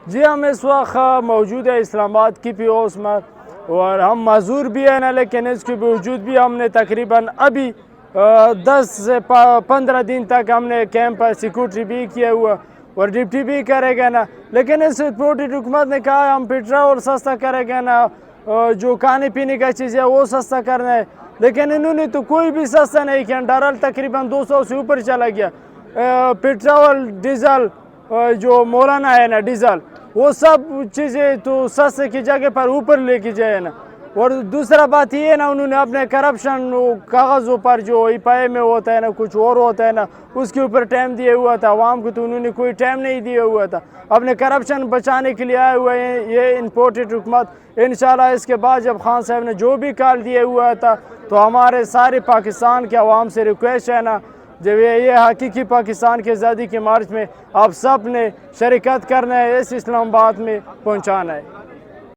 جی ہم اس وقت موجود ہے اسلام آباد کی پی اوس میں اور ہم معذور بھی ہیں نا، لیکن اس کے باوجود بھی ہم نے تقریباً ابھی 10 سے 15 دن تک ہم نے کیمپ پر سیکورٹی بھی کیا ہوا اور ڈپٹی بھی کرے گا نا، لیکن اس سپورٹی حکومت نے کہا ہم پیٹرول سستا کرے گا نا، جو کھانے پینے کا چیز ہے وہ سستا کرنا ہے، لیکن انہوں نے تو کوئی بھی سستا نہیں کیا۔ ڈرل تقریباً 200 سے اوپر چلا گیا۔ پیٹرول ڈیزل جو مولانا ہے نا ڈیزل، وہ سب چیزیں تو سستے کی جگہ پر اوپر لے کے جائے نا۔ اور دوسرا بات یہ ہے نا، انہوں نے اپنے کرپشن کاغذوں پر جو پائے میں ہوتا ہے نا، کچھ اور ہوتا ہے نا، اس کے اوپر ٹائم دیا ہوا تھا عوام کو، تو انہوں نے کوئی ٹائم نہیں دیا ہوا تھا۔ اپنے کرپشن بچانے کے لیے آئے ہوئے ہیں یہ امپورٹڈ حکومت۔ انشاءاللہ اس کے بعد جب خان صاحب نے جو بھی کال دیا ہوا تھا، تو ہمارے سارے پاکستان کے عوام سے ریکویسٹ ہے نا، جب یہ حقیقی پاکستان کے آزادی کے مارچ میں آپ سب نے شرکت کرنا ہے، اس اسلام آباد میں پہنچانا ہے۔